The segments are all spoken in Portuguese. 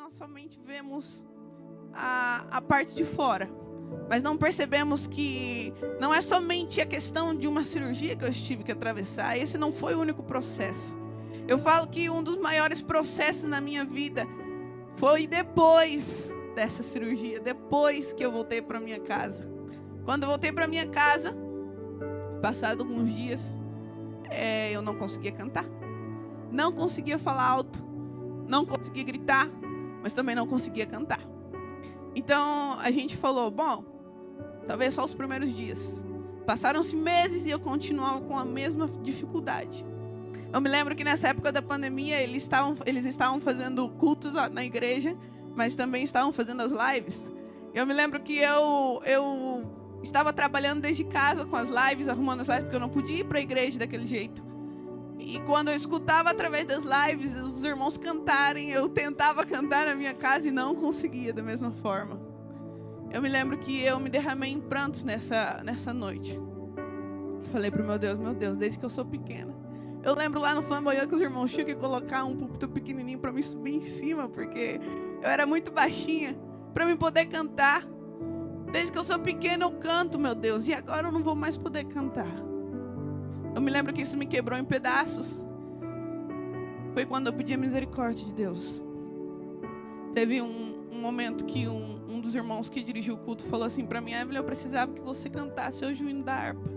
nós somente vemos a parte de fora, mas não percebemos que não é somente a questão de uma cirurgia que eu tive que atravessar. Esse não foi o único processo. Eu falo que um dos maiores processos na minha vida foi depois dessa cirurgia, depois que eu voltei para minha casa. Quando eu voltei para minha casa, passado alguns dias, eu não conseguia cantar, não conseguia falar alto, não conseguia gritar, mas também não conseguia cantar. Então a gente falou, bom, talvez só os primeiros dias. Passaram-se meses e eu continuava com a mesma dificuldade. Eu me lembro que nessa época da pandemia eles estavam fazendo cultos na igreja, mas também estavam fazendo as lives. Eu me lembro que eu estava trabalhando desde casa com as lives, arrumando as lives, porque eu não podia ir para a igreja daquele jeito. E quando eu escutava através das lives os irmãos cantarem, eu tentava cantar na minha casa e não conseguia da mesma forma. Eu me lembro que eu me derramei em prantos nessa noite. Falei para o meu Deus, desde que eu sou pequena. Eu lembro lá no Flamboyant que os irmãos tinham que colocar um púlpito pequenininho para me subir em cima, porque eu era muito baixinha, para me poder cantar. Desde que eu sou pequena eu canto, meu Deus, e agora eu não vou mais poder cantar. Eu me lembro que isso me quebrou em pedaços. Foi quando eu pedi a misericórdia de Deus. Teve um momento que um dos irmãos que dirigiu o culto falou assim para mim: Evelyn, eu precisava que você cantasse hoje o hino da harpa.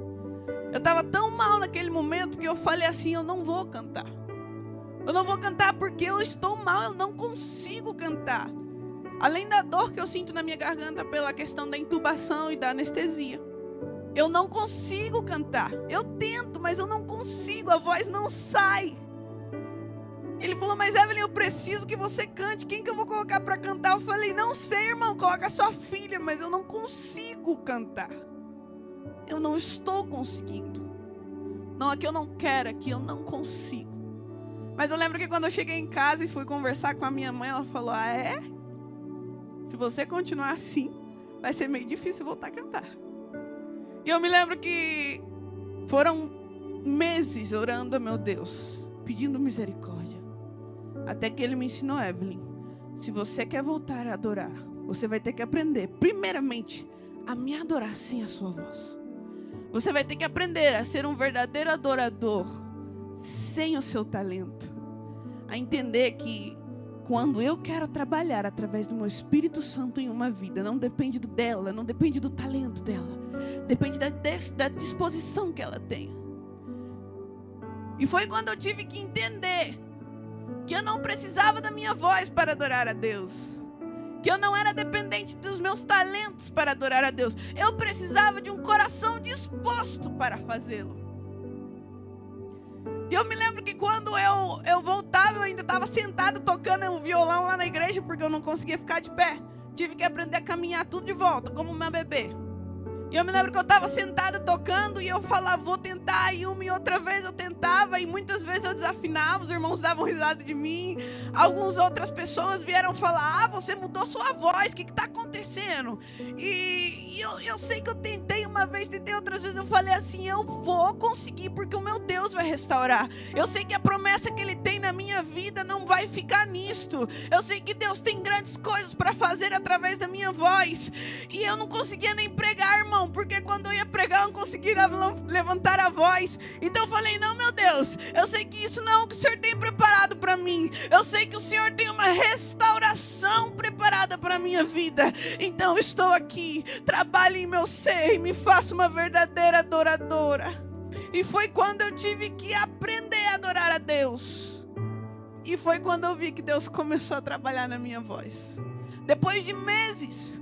Eu estava tão mal naquele momento que eu falei assim: eu não vou cantar. Eu não vou cantar porque eu estou mal, eu não consigo cantar. Além da dor que eu sinto na minha garganta pela questão da intubação e da anestesia, eu não consigo cantar. Eu tento, mas eu não consigo, a voz não sai. Ele falou: mas Evelyn, eu preciso que você cante. Quem que eu vou colocar para cantar? Eu falei: não sei, irmão, coloca a sua filha, mas eu não consigo cantar. Eu não estou conseguindo. Não é que eu não quero, é que eu não consigo. Mas eu lembro que quando eu cheguei em casa e fui conversar com a minha mãe, ela falou: ah, é? Se você continuar assim, vai ser meio difícil voltar a cantar. E eu me lembro que foram meses orando a meu Deus, pedindo misericórdia. Até que Ele me ensinou: Evelyn, se você quer voltar a adorar, você vai ter que aprender, primeiramente, a me adorar sem a sua voz. Você vai ter que aprender a ser um verdadeiro adorador sem o seu talento. A entender que quando eu quero trabalhar através do meu Espírito Santo em uma vida, não depende dela, não depende do talento dela, depende da disposição que ela tenha. E foi quando eu tive que entender que eu não precisava da minha voz para adorar a Deus, que eu não era dependente dos meus talentos para adorar a Deus. Eu precisava de um coração disposto para fazê-lo. E eu me lembro que quando eu voltava, eu ainda estava sentado tocando o violão lá na igreja, porque eu não conseguia ficar de pé. Tive que aprender a caminhar tudo de volta, como uma bebê. E eu me lembro que eu estava sentada tocando e eu falava: vou tentar, e uma e outra vez eu tentava, e muitas vezes eu desafinava, os irmãos davam risada de mim. Algumas outras pessoas vieram falar: ah, você mudou sua voz, o que está acontecendo? E eu sei que eu tentei uma vez, tentei outras vezes, eu falei assim: eu vou conseguir, porque o meu Deus vai restaurar. Eu sei que a promessa que Ele tem na minha vida não vai ficar nisto. Eu sei que Deus tem grandes coisas para fazer através da minha voz. E eu não conseguia nem pregar, irmão, porque quando eu ia pregar eu não conseguia levantar a voz. Então eu falei: não, meu Deus, eu sei que isso não é o que o Senhor tem preparado para mim. Eu sei que o Senhor tem uma restauração preparada para a minha vida. Então eu estou aqui, trabalhe em meu ser e me faça uma verdadeira adoradora. E foi quando eu tive que aprender a adorar a Deus. E foi quando eu vi que Deus começou a trabalhar na minha voz. Depois de meses,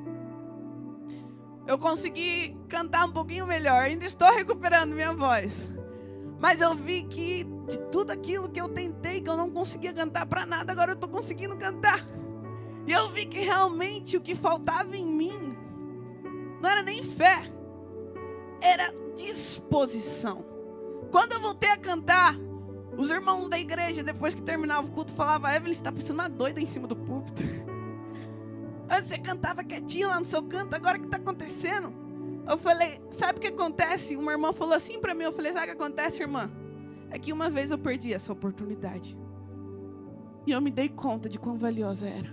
eu consegui cantar um pouquinho melhor. Ainda estou recuperando minha voz. Mas eu vi que de tudo aquilo que eu tentei, que eu não conseguia cantar para nada, agora eu estou conseguindo cantar. E eu vi que realmente o que faltava em mim não era nem fé, era disposição. Quando eu voltei a cantar, os irmãos da igreja, depois que terminava o culto, falavam: Evelyn, você está parecendo uma doida em cima do púlpito. Antes você cantava quietinho lá no seu canto, agora o que está acontecendo? Eu falei: sabe o que acontece? Uma irmã falou assim para mim, eu falei: sabe o que acontece, irmã? É que uma vez eu perdi essa oportunidade. E eu me dei conta de quão valiosa era.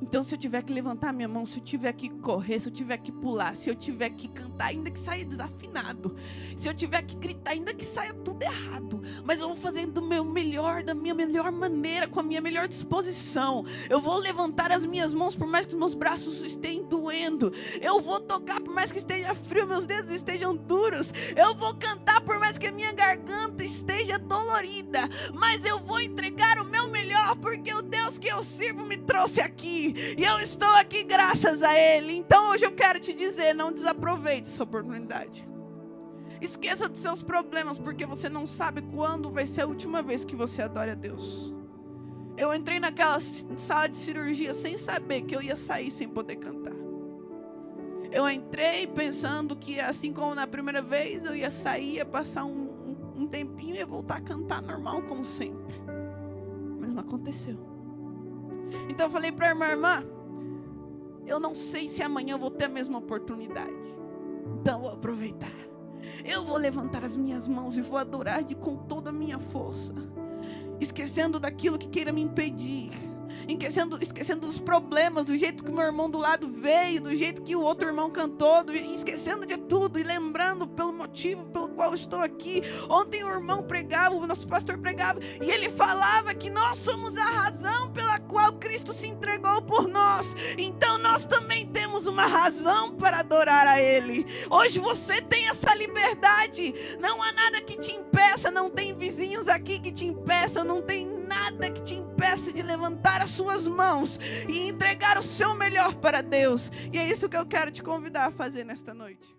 Então, se eu tiver que levantar minha mão, se eu tiver que correr, se eu tiver que pular, se eu tiver que cantar, ainda que saia desafinado, se eu tiver que gritar, ainda que saia tudo errado, mas eu vou fazer do meu melhor, da minha melhor maneira, com a minha melhor disposição. Eu vou levantar as minhas mãos, por mais que os meus braços estejam doendo. Eu vou tocar, por mais que esteja frio, meus dedos estejam duros. Eu vou cantar, por mais que a minha garganta esteja dolorida, mas eu vou entregar o meu melhor, porque o Deus que eu sirvo me trouxe aqui. E eu estou aqui graças a Ele. Então hoje eu quero te dizer, não desaproveite essa oportunidade. Esqueça dos seus problemas, porque você não sabe quando vai ser a última vez que você adora a Deus. Eu entrei naquela sala de cirurgia sem saber que eu ia sair sem poder cantar. Eu entrei pensando que, assim como na primeira vez, eu ia sair, ia passar um tempinho e ia voltar a cantar normal, como sempre. Mas não aconteceu. Então eu falei para a irmã, eu não sei se amanhã eu vou ter a mesma oportunidade. Então eu vou aproveitar. Eu vou levantar as minhas mãos e vou adorar com toda a minha força. Esquecendo daquilo que queira me impedir. Esquecendo dos problemas, do jeito que o meu irmão do lado veio, do jeito que o outro irmão cantou, esquecendo de tudo e lembrando pelo motivo pelo qual estou aqui. Ontem o irmão pregava, o nosso pastor pregava, e ele falava que nós somos a razão pela qual Cristo se entregou por nós. Então nós também temos uma razão para adorar a Ele. Hoje você tem essa liberdade, não há nada que te impeça, não tem vizinhos aqui que te impeçam, não tem nada que te impeça de levantar as suas mãos e entregar o seu melhor para Deus. E é isso que eu quero te convidar a fazer nesta noite.